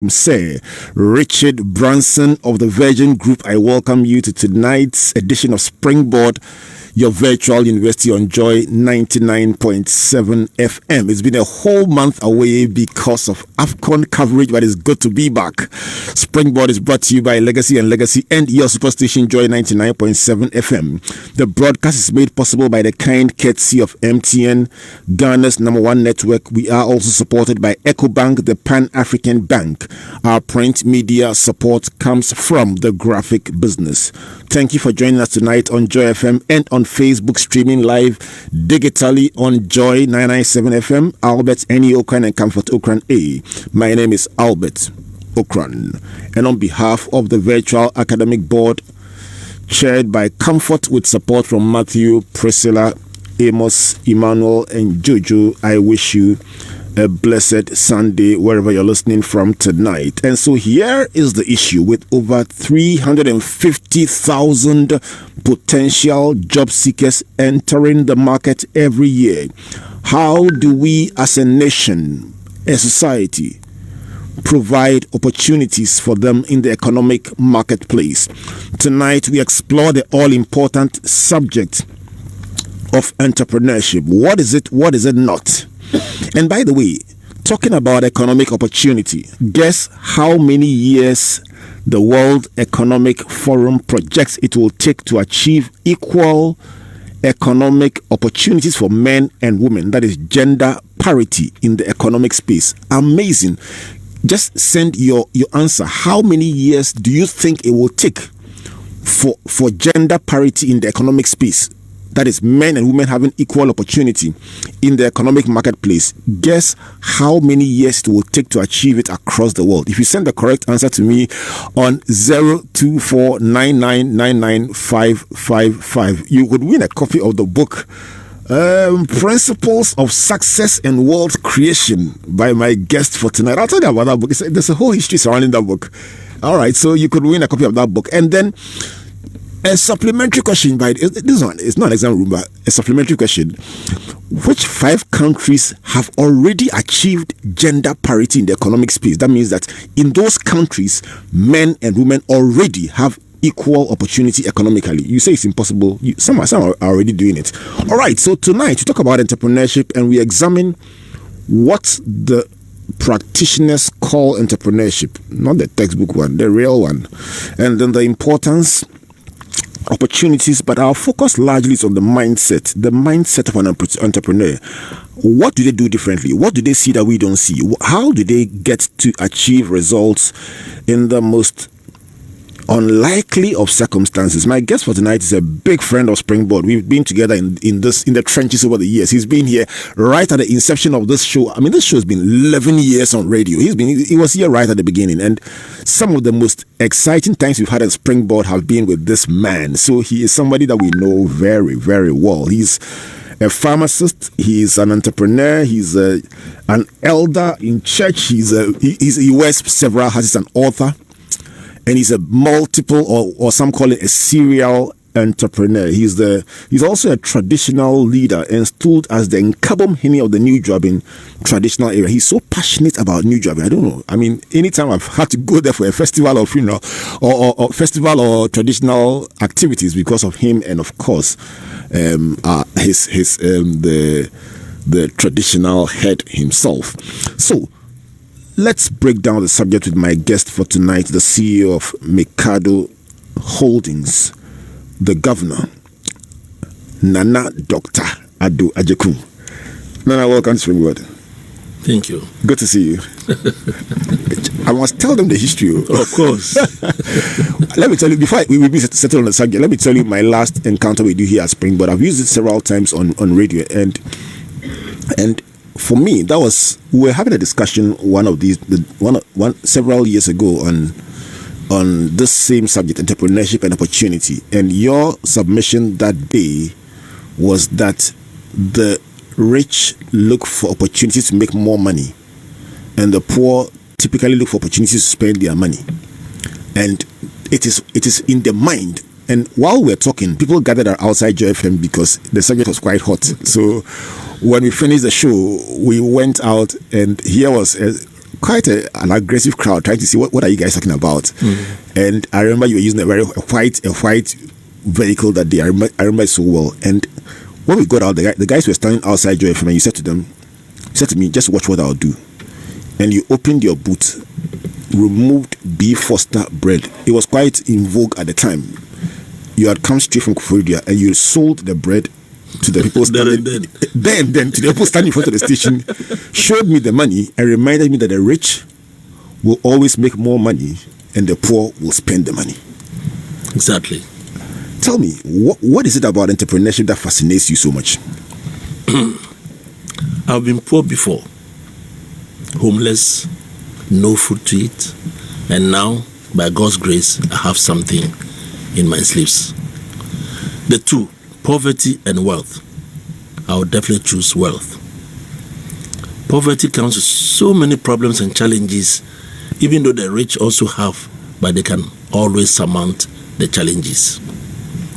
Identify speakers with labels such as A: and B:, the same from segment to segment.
A: Sir Richard Branson of the Virgin Group, I welcome you to tonight's edition of Springboard, your virtual university on Joy 99.7 FM. It's been a whole month away because of AFCON coverage, but it's good to be back. Springboard is brought to you by Legacy and your superstation Joy 99.7 FM. The broadcast is made possible by the kind courtesy of MTN, Ghana's #1 network. We are also supported by EcoBank, the Pan-African Bank. Our print media support comes from the graphic business. Thank you for joining us tonight on Joy FM and on Facebook, streaming live digitally on Joy 997 FM, Albert N.E. Okran and Comfort Okran A. My name is Albert Okran, and on behalf of the Virtual Academic Board, chaired by Comfort with support from Matthew, Priscilla, Amos, Emmanuel, and Jojo, I wish you a blessed Sunday wherever you're listening from tonight. And so here is the issue: with over 350,000 potential job seekers entering the market every year, how do we as a nation, a society, provide opportunities for them in the economic marketplace? Tonight we explore the all-important subject of entrepreneurship. What is it? What is it not? And by the way, talking about economic opportunity, guess how many years the World Economic Forum projects it will take to achieve equal economic opportunities for men and women, that is gender parity in the economic space? Amazing. Just send your answer. How many years do you think it will take for gender parity in the economic space? That is, men and women having equal opportunity in the economic marketplace. Guess how many years it will take to achieve it across the world? If you send the correct answer to me on 02499995555, you would win a copy of the book Principles of Success and World Creation by my guest for tonight. I'll tell you about that book. There's a whole history surrounding that book. All right, so you could win a copy of that book. And then a supplementary question by this one. It's not an exam room, but a supplementary question. Which 5 countries have already achieved gender parity in the economic space? That means that in those countries, men and women already have equal opportunity economically. You say it's impossible. Some are already doing it. All right, so tonight we talk about entrepreneurship and we examine what the practitioners call entrepreneurship, not the textbook one, the real one, and then the importance, opportunities, but our focus largely is on the mindset of an entrepreneur. What do they do differently? What do they see that we don't see? How do they get to achieve results in the most unlikely of circumstances? My guest for tonight is a big friend of Springboard. We've been together in the trenches over the years. He's been here right at the inception of this show. I mean, this show has been 11 years on radio. He was here right at the beginning, and some of the most exciting times we've had at Springboard have been with this man. So he is somebody that we know very, very well. He's a pharmacist. He's an entrepreneur. He's an elder in church. He wears several hats. He's an author. And he's a multiple, or some call it a serial entrepreneur. He's also a traditional leader and stood as the Nkabom Hini of the New Job in traditional area. He's so passionate about New Job. I don't know. I mean, anytime I've had to go there for a festival or funeral or festival or traditional activities because of him, and of course, the traditional head himself. So let's break down the subject with my guest for tonight, the CEO of Mikaddo Holdings, the governor, Nana Dr. Addo Agyekum. Nana, welcome to Springboard.
B: Thank you.
A: Good to see you. I must tell them the history.
B: Of course.
A: Let me tell you, before we will be settled on the subject, let me tell you my last encounter with you here at Springboard. I've used it several times on radio, and for me, we were having a discussion several years ago on this same subject, entrepreneurship and opportunity. And your submission that day was that the rich look for opportunities to make more money, and the poor typically look for opportunities to spend their money. And it is in the mind. And while we're talking, people gathered outside JFM because the subject was quite hot. So when we finished the show, we went out, and here was quite an aggressive crowd trying to see what are you guys talking about. And I remember you were using a white vehicle that day. I remember it so well. And when we got out, the guys were standing outside Joy FM, and you said to me, just watch what I'll do. And you opened your boot, removed beef Foster bread. It was quite in vogue at the time. You had come straight from Koforidua and you sold the bread to the people standing then to the people standing in front of the station, showed me the money and reminded me that the rich will always make more money and the poor will spend the money.
B: Exactly.
A: Tell me, what is it about entrepreneurship that fascinates you so much?
B: I've been poor before, homeless, no food to eat, and now, by God's grace, I have something in my sleeves. The two, poverty and wealth. I would definitely choose wealth. Poverty comes with so many problems and challenges, even though the rich also have, but they can always surmount the challenges.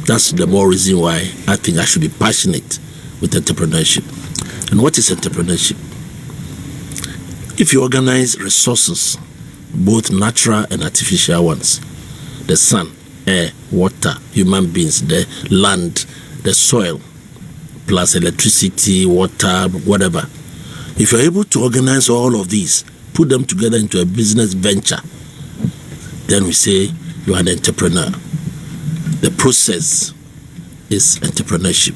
B: That's the more reason why I think I should be passionate with entrepreneurship. And what is entrepreneurship? If you organize resources, both natural and artificial ones, the sun, air, water, human beings, the land, the soil, plus electricity, water, whatever. If you're able to organize all of these, put them together into a business venture, then we say you are an entrepreneur. The process is entrepreneurship.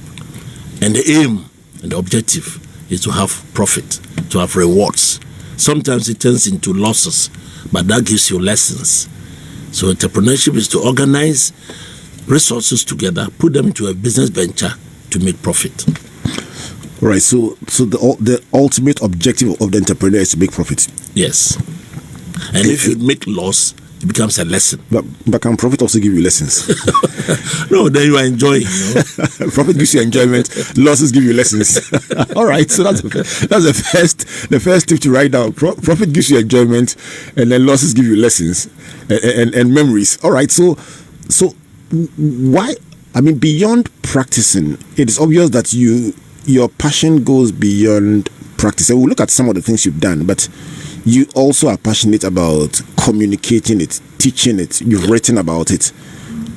B: And the aim and the objective is to have profit, to have rewards. Sometimes it turns into losses, but that gives you lessons. So entrepreneurship is to organize resources together, put them into a business venture to make profit.
A: Right. So the ultimate objective of the entrepreneur is to make profit.
B: Yes. And if you make loss, it becomes a lesson.
A: But can profit also give you lessons?
B: No, then you are enjoying.
A: Profit gives you enjoyment. Losses give you lessons. All right. So that's the first tip to write down. Profit gives you enjoyment, and then losses give you lessons and memories. All right. So why? I mean, beyond practicing, it is obvious that your passion goes beyond practice. And we'll look at some of the things you've done, but you also are passionate about communicating it, teaching it. You've written about it.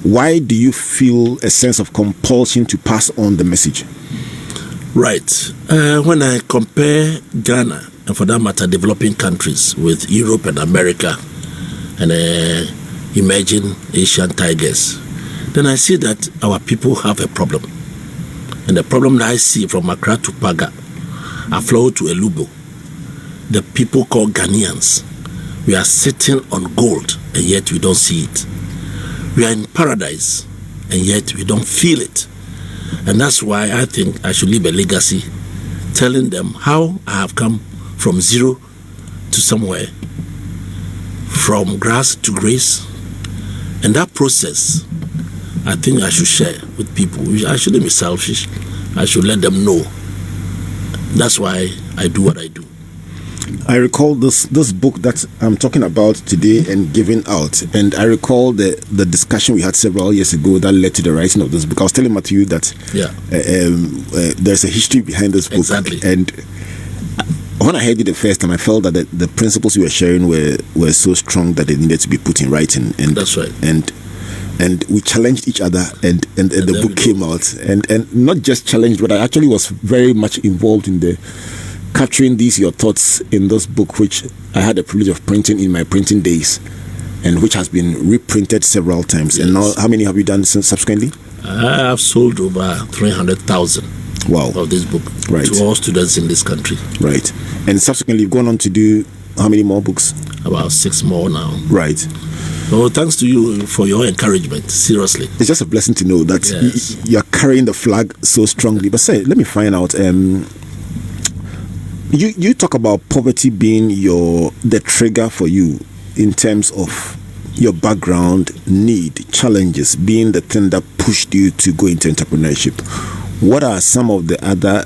A: Why do you feel a sense of compulsion to pass on the message?
B: Right. When I compare Ghana, and for that matter, developing countries with Europe and America and emerging Asian tigers, then I see that our people have a problem. And the problem that I see from Accra to Paga, Aflo to Elubo, the people called Ghanaians, we are sitting on gold and yet we don't see it. We are in paradise and yet we don't feel it. And that's why I think I should leave a legacy telling them how I have come from zero to somewhere, from grass to grace. And that process, I think I should share with people. I shouldn't be selfish. I should let them know. That's why I do what I do.
A: I recall this book that I'm talking about today and giving out, and I recall the discussion we had several years ago that led to the writing of this book. I was telling Matthew that there's a history behind this book.
B: Exactly.
A: And when I heard it the first time, I felt that the principles you were sharing were so strong that they needed to be put in writing. And
B: that's right.
A: And we challenged each other, and the book came out, and not just challenged, but I actually was very much involved in the capturing your thoughts in this book, which I had the privilege of printing in my printing days, and which has been reprinted several times. Yes. And now, how many have you done since subsequently?
B: I have sold over 300,000 of this book to all students in this country.
A: Right. And subsequently, you've gone on to do how many more books?
B: About 6 more now.
A: Right.
B: So thanks to you for your encouragement, seriously.
A: It's just a blessing to know that you're carrying the flag so strongly. But say, let me find out, you talk about poverty being the trigger for you in terms of your background, need, challenges, being the thing that pushed you to go into entrepreneurship. What are some of the other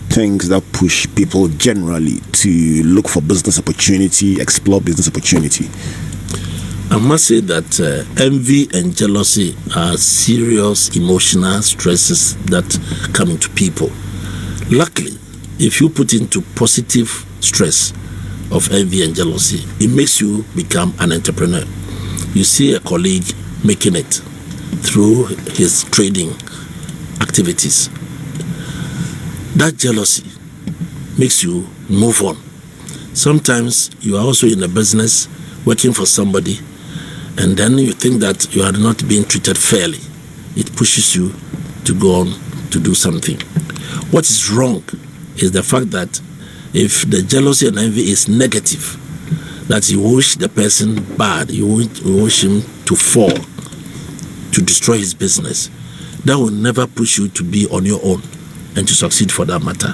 A: things that push people generally to look for business opportunity, explore business opportunity?
B: I must say that envy and jealousy are serious emotional stresses that come into people. Luckily, if you put into positive stress, of envy and jealousy, it makes you become an entrepreneur. You see a colleague making it through his trading activities. That jealousy makes you move on. Sometimes you are also in a business working for somebody, and then you think that you are not being treated fairly. It pushes you to go on to do something. What is wrong is the fact that if the jealousy and envy is negative, that you wish the person bad, you wish him to fall, to destroy his business, that will never push you to be on your own and to succeed for that matter.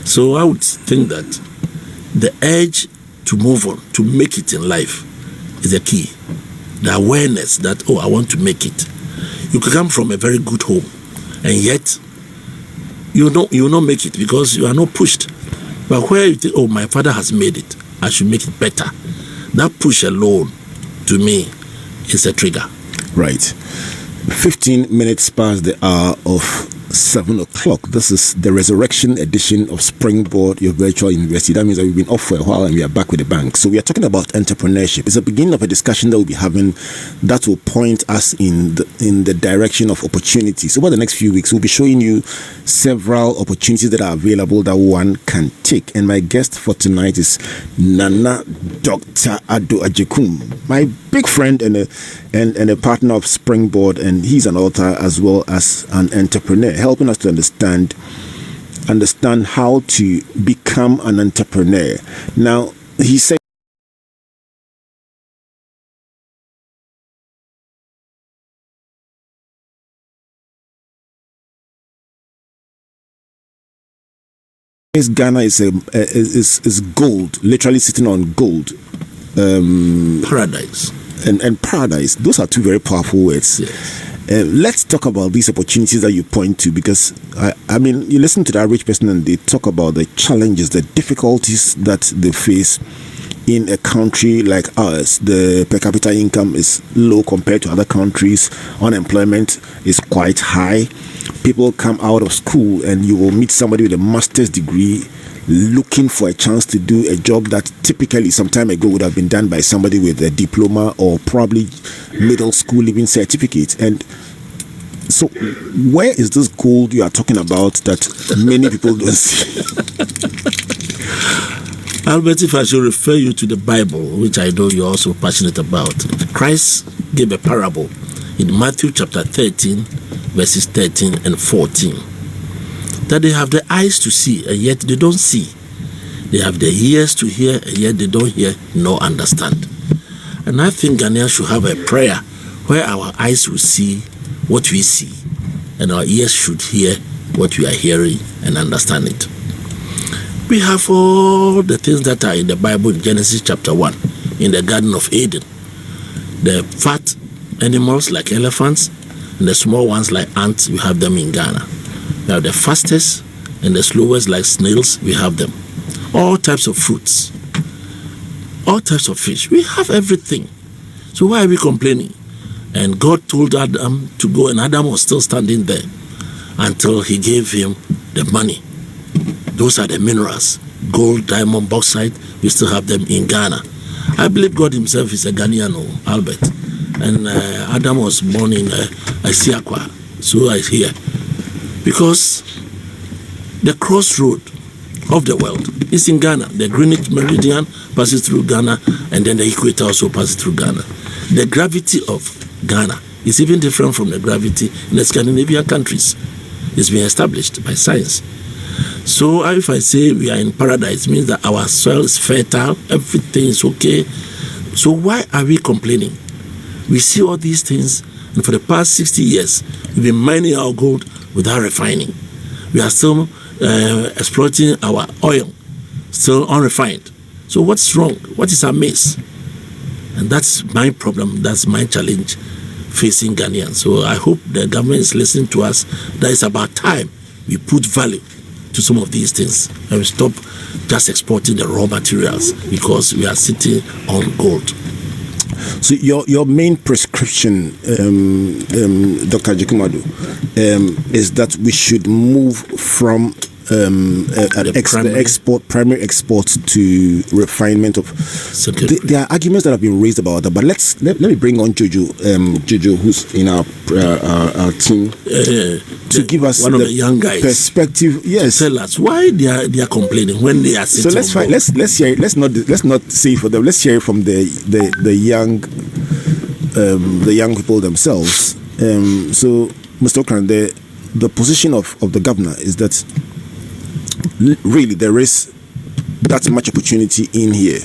B: So I would think that the urge to move on, to make it in life, is the key. The awareness that, I want to make it. You can come from a very good home, and yet you will not make it because you are not pushed. But where you think, my father has made it, I should make it better. That push alone, to me, is a trigger.
A: Right. 15 minutes past the hour of 7 o'clock. This is the resurrection edition of Springboard, your virtual university. That means that we've been off for a while and we are back with the bank. So we are talking about entrepreneurship. It's the beginning of a discussion that we'll be having that will point us in the direction of opportunities. Over the next few weeks, we'll be showing you several opportunities that are available that one can take. And my guest for tonight is Nana Dr. Addo Agyekum, my big friend and a partner of Springboard, and he's an author as well as an entrepreneur, helping us to understand how to become an entrepreneur. Now, he said Ghana is gold, literally sitting on gold.
B: Paradise.
A: And paradise. Those are two very powerful words.
B: Yes.
A: Let's talk about these opportunities that you point to, because I mean, you listen to that rich person and they talk about the challenges, the difficulties that they face in a country like ours. The per capita income is low compared to other countries. Unemployment is quite high. People come out of school and you will meet somebody with a master's degree looking for a chance to do a job that typically some time ago would have been done by somebody with a diploma or probably middle school living certificate. And so where is this gold you are talking about that many people don't see?
B: Albert, if I should refer you to the Bible, which I know you're also passionate about, Christ gave a parable in Matthew chapter 13, verses 13 and 14. That they have the eyes to see, and yet they don't see. They have the ears to hear, and yet they don't hear nor understand. And I think Ghanaians should have a prayer where our eyes will see what we see, and our ears should hear what we are hearing and understand it. We have all the things that are in the Bible in Genesis chapter 1, in the Garden of Eden. The fat animals like elephants, and the small ones like ants, we have them in Ghana. We have the fastest and the slowest like snails, we have them. All types of fruits, all types of fish, we have everything. So why are we complaining? And God told Adam to go, and Adam was still standing there until he gave him the money. Those are the minerals, gold, diamond, bauxite, we still have them in Ghana. I believe God himself is a Ghanaian, Albert. And Adam was born in Agyekum, so I hear. Because the crossroad of the world is in Ghana. The Greenwich Meridian passes through Ghana, and then the equator also passes through Ghana. The gravity of Ghana is even different from the gravity in the Scandinavian countries. It's been established by science. So if I say we are in paradise, it means that our soil is fertile, everything is okay. So why are we complaining? We see all these things, and for the past 60 years, we've been mining our gold without refining. We are still exploiting our oil, still unrefined. So what's wrong? What is amiss? And that's my problem, that's my challenge facing Ghanaians. So I hope the government is listening to us. That it's about time we put value to some of these things and we stop just exporting the raw materials because we are sitting on gold.
A: So your main prescription, Dr. Agyekum, is that we should move from primary export to refinement of. There are arguments that have been raised about that, but let me bring on Jojo, who's in our team, to give us
B: one of the young guys
A: perspective. Yes,
B: tell us why they are complaining when they are sitting.
A: So let's hear it. Let's not say for them. Let's hear it from the young people themselves. So, Mr. Okran, the position of the governor is that really there is that much opportunity in here,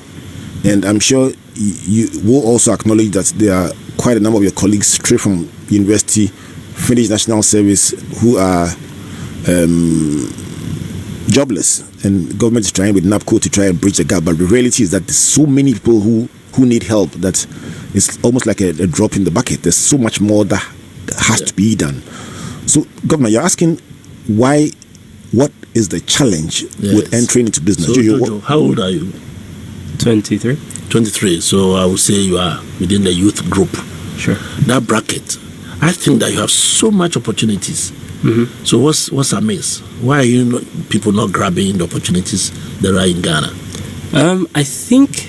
A: and I'm sure you will also acknowledge that there are quite a number of your colleagues straight from university, finished national service, who are jobless, and government is trying with NAPCO to try and bridge the gap. But the reality is that there's so many people who need help that it's almost like a drop in the bucket. There's so much more that has to be done. So, Governor, you're asking why? What is the challenge with entering into business?
B: So, Jojo, how old are you?
C: 23.
B: 23. So I would say you are within the youth group.
C: Sure.
B: That bracket, I think that you have so much opportunities. Mm-hmm. So what's amiss? Why are people not grabbing the opportunities that are in Ghana?
C: I think,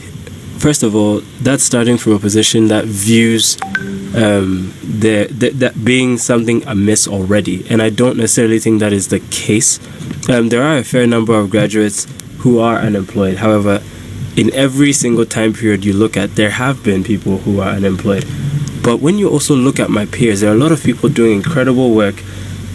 C: first of all, that's starting from a position that views that being something amiss already, and I don't necessarily think that is the case. There are a fair number of graduates who are unemployed. However, in every single time period you look at, there have been people who are unemployed. But when you also look at my peers, there are a lot of people doing incredible work,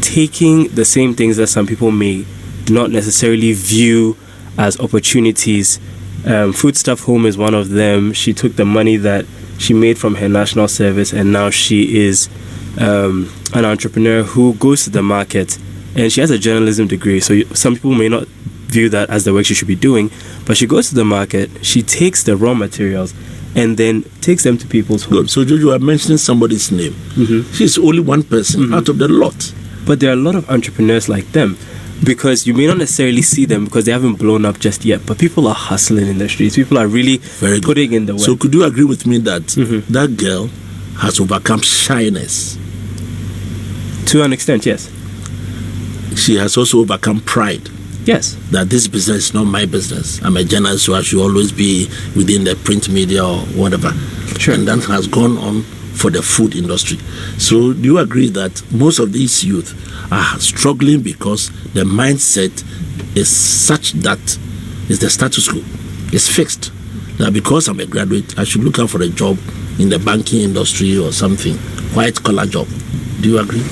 C: taking the same things that some people may not necessarily view as opportunities. Foodstuff Home is one of them. She took the money that she made from her national service, and now she is an entrepreneur who goes to the market, and she has a journalism degree, so some people may not view that as the work she should be doing, but she goes to the market, she takes the raw materials and then takes them to people's homes.
B: So Jojo, I mentioned somebody's name. Mm-hmm. She's only one person out of the lot.
C: But there are a lot of entrepreneurs like them, because you may not necessarily see them because they haven't blown up just yet, but people are hustling in the streets. People are really putting in the work.
B: So could you agree with me that that girl has overcome shyness?
C: To an extent, yes.
B: She has also overcome pride.
C: Yes.
B: That this business is not my business. I'm a journalist, so I should always be within the print media or whatever.
C: Sure.
B: And that has gone on for the food industry. So do you agree that most of these youth are struggling because the mindset is such that it's the status quo? It's fixed. That because I'm a graduate, I should look out for a job in the banking industry or something, white collar job. Do you agree?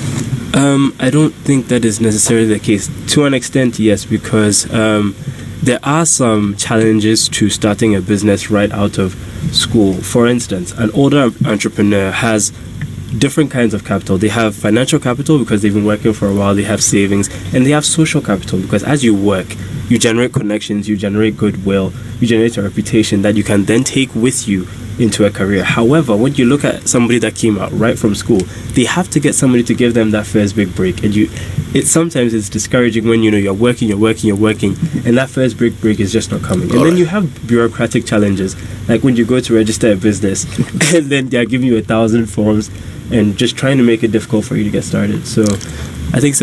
C: I don't think that is necessarily the case. To an extent, yes, because there are some challenges to starting a business right out of school. For instance, an older entrepreneur has different kinds of capital. They have financial capital because they've been working for a while, they have savings, and they have social capital because as you work, you generate connections, you generate goodwill, you generate a reputation that you can then take with you into a career. However, when you look at somebody that came out right from school, they have to get somebody to give them that first big break, and sometimes it's discouraging when you're working, and that first big break is just not coming. And then you have bureaucratic challenges, like when you go to register a business and then they're giving you 1,000 forms and just trying to make it difficult for you to get started. So I think it's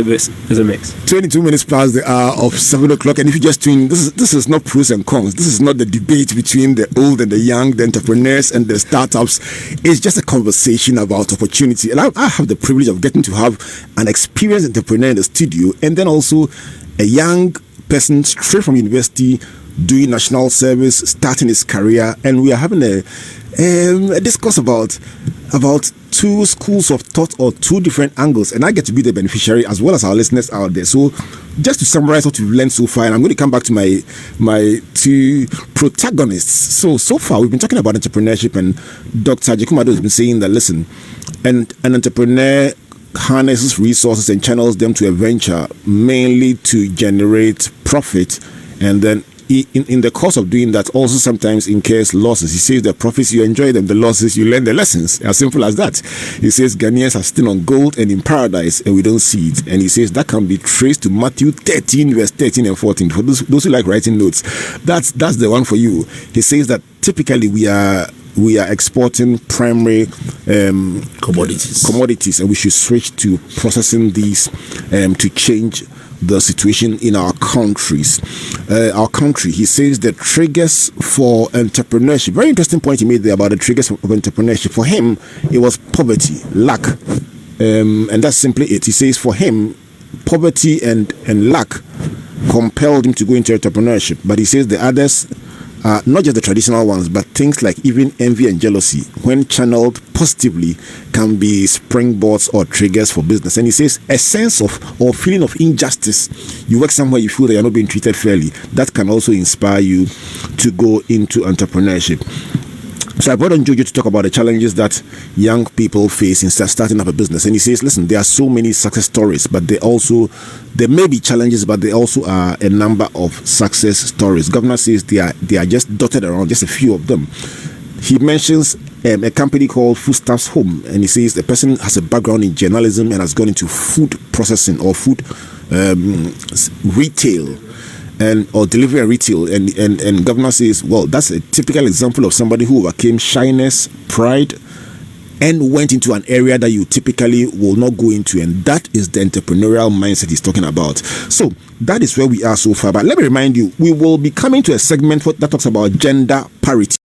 C: a mix.
A: 22 minutes past the hour of 7 o'clock, and if you just tune, this is not pros and cons. This is not the debate between the old and the young, the entrepreneurs and the startups. It's just a conversation about opportunity. And I have the privilege of getting to have an experienced entrepreneur in the studio, and then also a young person straight from university doing national service, starting his career, and we are having a discourse about two schools of thought or two different angles, and I get to be the beneficiary as well as our listeners out there. So just to summarize what we've learned so far, and I'm going to come back to my two protagonists. So far we've been talking about entrepreneurship, and Dr. Agyekum has been saying that, listen, an entrepreneur harnesses resources and channels them to a venture mainly to generate profit, and then in the course of doing that also sometimes incurs losses. He says the profits you enjoy them, the losses you learn the lessons. As simple as that. He says Ghanaians are still on gold and in paradise and we don't see it. And he says that can be traced to Matthew 13 verse 13 and 14. For those who like writing notes, that's the one for you. He says that typically we are exporting primary
B: commodities,
A: and we should switch to processing these to change the situation in our countries. Our country, he says the triggers for entrepreneurship. Very interesting point he made there about the triggers of entrepreneurship. For him, it was poverty, lack, and that's simply it. He says for him, poverty and lack compelled him to go into entrepreneurship. But he says the others, not just the traditional ones, but things like even envy and jealousy, when channeled positively, can be springboards or triggers for business. And he says a sense of or feeling of injustice. You work somewhere, you feel that you're not being treated fairly. That can also inspire you to go into entrepreneurship. So I brought on Jojo to talk about the challenges that young people face in starting up a business. And he says, listen, there are so many success stories, but there may be challenges, but there also are a number of success stories. Governor says they are just dotted around, just a few of them. He mentions a company called Foodstuffs Home, and he says the person has a background in journalism and has gone into food processing or food retail. Or delivery and retail, and governor says, well, that's a typical example of somebody who overcame shyness, pride, and went into an area that you typically will not go into, and that is the entrepreneurial mindset he's talking about. So that is where we are so far. But let me remind you, we will be coming to a segment that talks about gender parity.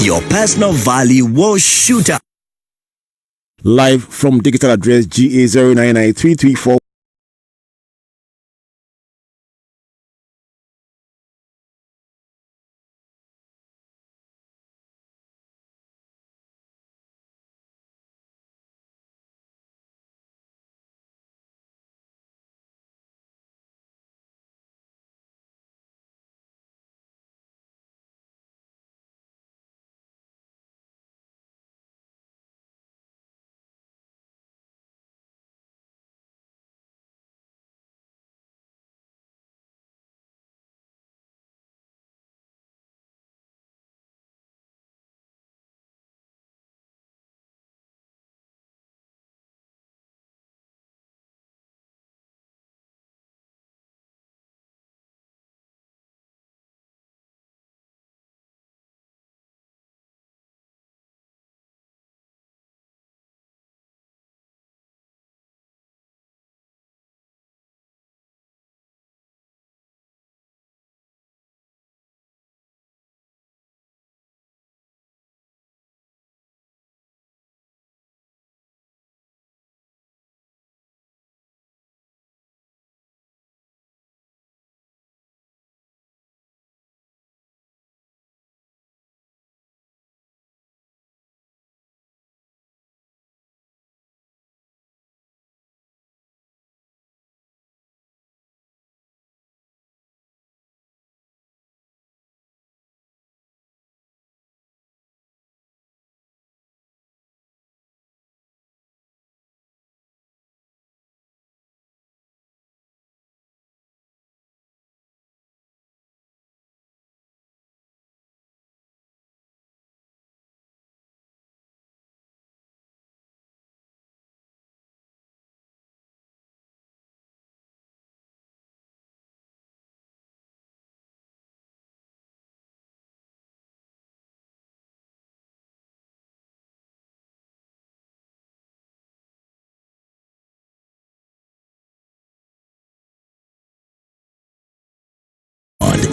D: Your personal value will shoot up.
A: Live from digital address GA099334.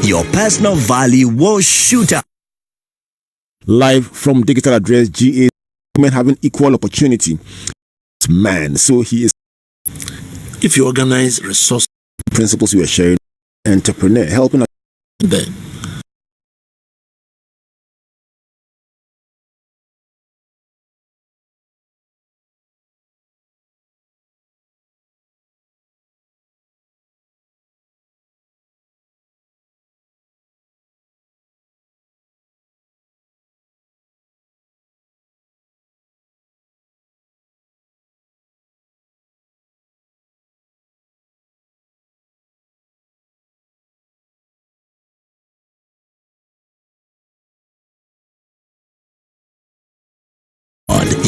D: Your personal value will shoot up.
A: Live from digital address GA, women having equal opportunity. Man, so he is.
B: If you organize resource
A: Principles we are sharing, entrepreneur, helping us
B: there,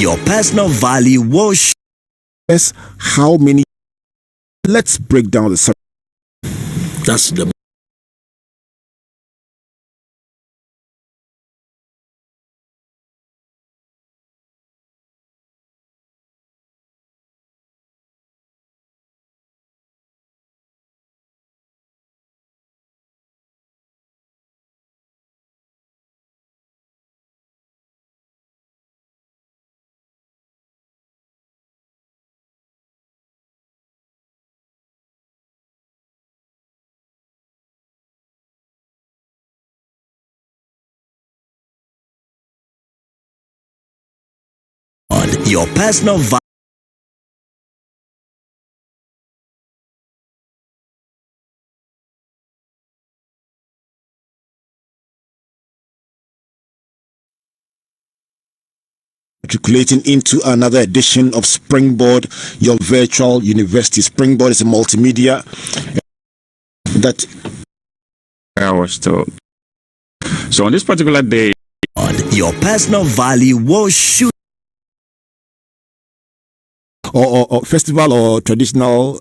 D: Your personal value will shoot.
A: yes, how many. Let's break down the subject.
B: that's the
D: Your personal value.
A: Matriculating into another edition of Springboard, your virtual university. Springboard is a multimedia that
E: I was told. So on this particular day,
D: Your personal value will shoot.
A: or festival or traditional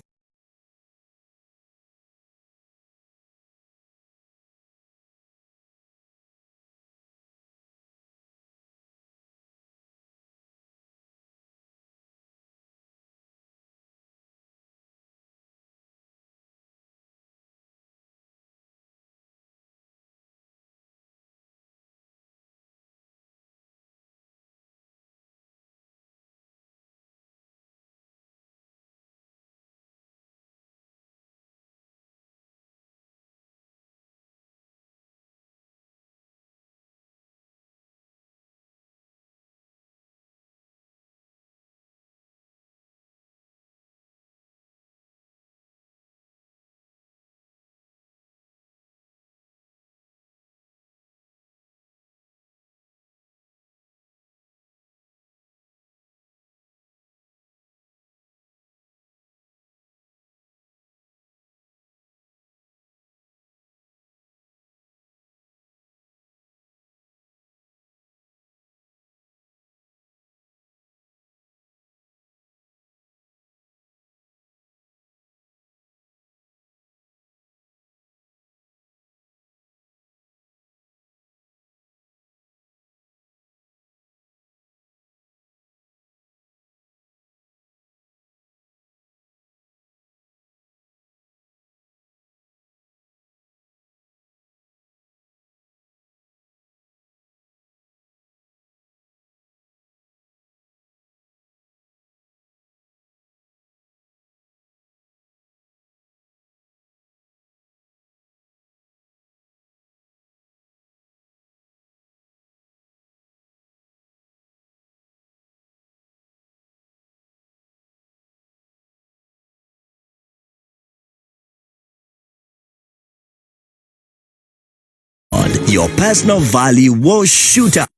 D: Your personal value will shoot up.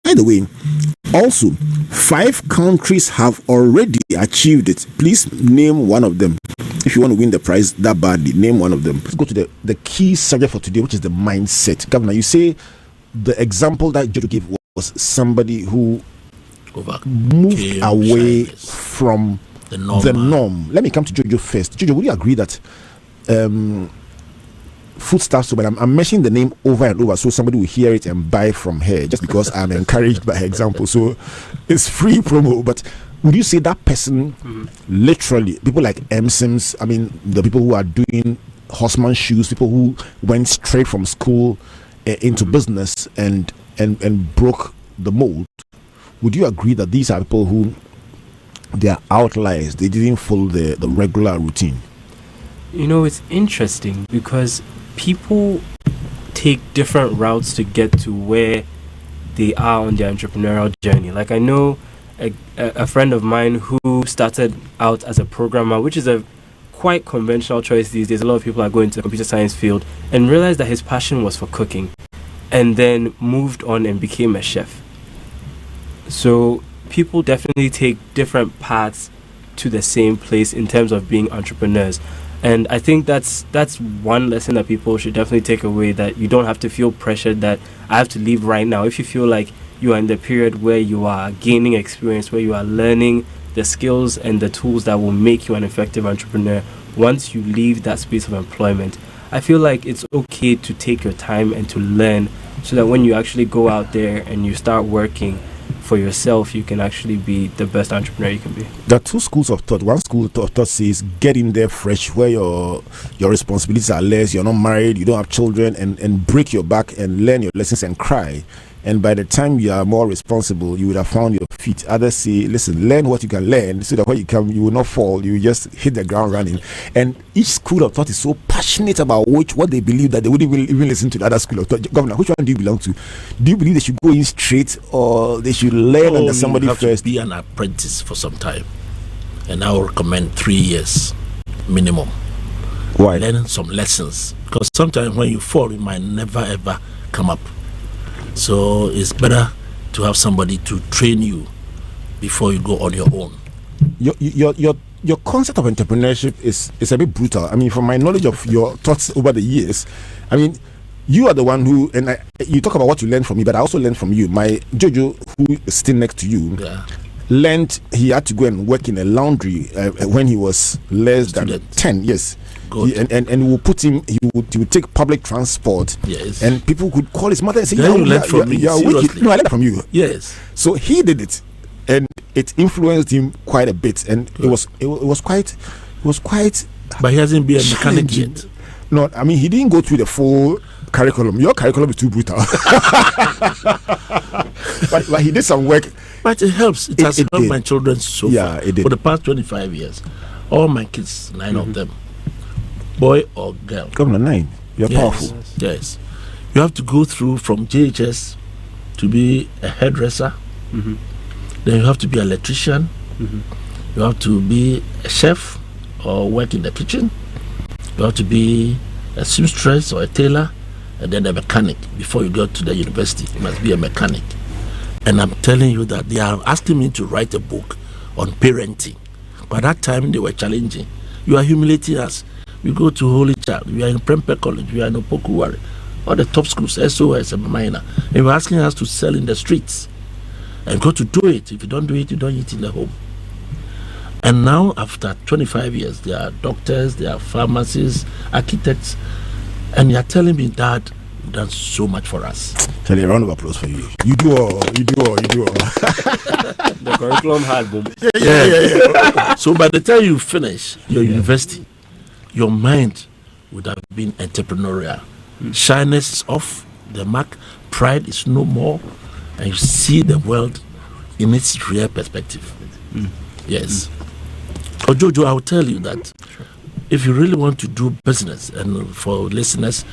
A: By the way, also, 5 countries have already achieved it. Please name one of them. If you want to win the prize that badly, name one of them. Let's go to the key subject for today, which is the mindset. Governor, you say the example that Jojo gave was somebody who moved away from the norm. Let me come to Jojo first. Jojo, would you agree that foodstuffs, but I'm mentioning the name over and over so somebody will hear it and buy from her just because I'm encouraged by her example. So it's free promo. But would you say that person literally, people like Sims, I mean, the people who are doing horseman shoes, people who went straight from school into business and broke the mold, would you agree that these are people who they are outliers? They didn't follow the regular routine?
C: You know, it's interesting because people take different routes to get to where they are on their entrepreneurial journey. Like, I know a friend of mine who started out as a programmer, which is a quite conventional choice these days. A lot of people are going to the computer science field, and realized that his passion was for cooking, and then moved on and became a chef. So people definitely take different paths to the same place in terms of being entrepreneurs. And I think that's one lesson that people should definitely take away, that you don't have to feel pressured that I have to leave right now. If you feel like you are in the period where you are gaining experience, where you are learning the skills and the tools that will make you an effective entrepreneur, once you leave that space of employment, I feel like it's okay to take your time and to learn, so that when you actually go out there and you start working for yourself, you can actually be the best entrepreneur you can be.
A: There are 2 schools of thought. One school of thought says get in there fresh, where your responsibilities are less, you're not married, you don't have children, and break your back and learn your lessons and cry. And by the time you are more responsible, you would have found your feet. Others say, listen, learn what you can learn so that when you come, you will not fall. You just hit the ground running. And each school of thought is so passionate about what they believe that they wouldn't even listen to the other school of thought. Governor, which one do you belong to? Do you believe they should go in straight, or they should learn under somebody first?
B: You have to be an apprentice for some time. And I will recommend 3 years minimum.
A: Why?
B: Learning some lessons. Because sometimes when you fall, you might never ever come up. So it's better to have somebody to train you before you go on your own.
A: Your concept of entrepreneurship is a bit brutal. I mean, from my knowledge of your thoughts over the years, I mean, you are the one who, and you talk about what you learned from me, but I also learned from you. My Jojo, who is still next to you, learned he had to go and work in a laundry when he was less than 10. Yes. And we'll put him. He would take public transport.
B: Yes.
A: And people could call his mother and say,
B: "You learned from me."
A: No, I learned from you.
B: Yes.
A: So he did it, and it influenced him quite a bit. And it was quite.
B: But he hasn't been a mechanic yet.
A: No, I mean, he didn't go through the full curriculum. Your curriculum is too brutal. but he did some work.
B: But it helps. It has helped my children so far.
A: It did.
B: For the past 25 years, all my kids, 9 of them, boy or girl.
A: Governor, 9. You're powerful.
B: Yes. You have to go through from JHS to be a hairdresser. Then you have to be an electrician. You have to be a chef or work in the kitchen. You have to be a seamstress or a tailor, and then a mechanic. Before you go to the university, you must be a mechanic. And I'm telling you that they are asking me to write a book on parenting. By that time, they were challenging. You are humiliating us. We go to Holy Child. We are in Prempeh College. We are in Opokuwari. All the top schools, SOS and Minor. And you're asking us to sell in the streets. And go to do it. If you don't do it, you don't eat in the home. And now, after 25 years, there are doctors, there are pharmacists, architects. And you're telling me, Dad, you've done so much for us.
A: Charlie, a round of applause for you. You do all.
C: The curriculum had boom.
B: Yeah. So by the time you finish your university, your mind would have been entrepreneurial. Shyness is off the mark, pride is no more, and you see the world in its real perspective. Yes. Jojo, I will tell you that if you really want to do business, and for listeners,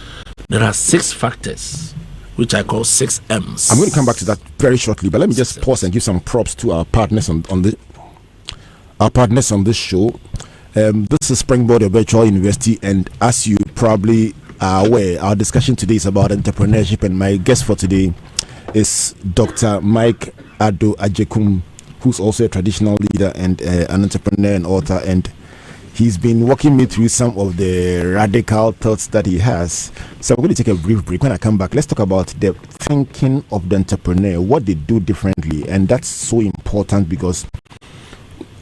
B: there are 6 factors, which I call 6 M's.
A: I'm going to come back to that very shortly, but let me just pause and give some props to our partners on this show. This is Springboard, a virtual university, and as you probably where our discussion today is about entrepreneurship, and my guest for today is Dr. Mikaddo Agyekum, who's also a traditional leader and an entrepreneur and author, and he's been walking me through some of the radical thoughts that he has. So I'm going to take a brief break. When I come back, let's talk about the thinking of the entrepreneur, what they do differently. And that's so important because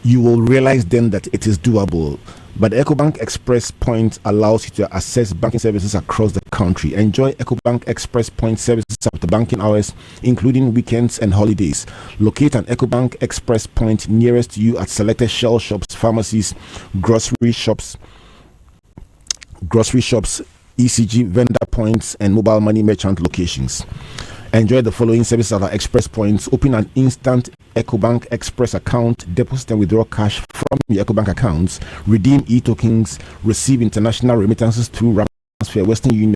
A: you will realize then that it is doable. But EcoBank Express Point allows you to access banking services across the country. Enjoy EcoBank Express Point services after banking hours, including weekends and holidays. Locate an EcoBank Express Point nearest you at selected Shell shops, pharmacies, grocery shops, ECG vendor points, and mobile money merchant locations. Enjoy the following services at our Express Points. Open an instant EcoBank Express account, deposit and withdraw cash from your EcoBank accounts, redeem e-tokens, receive international remittances through transfer, Western Union,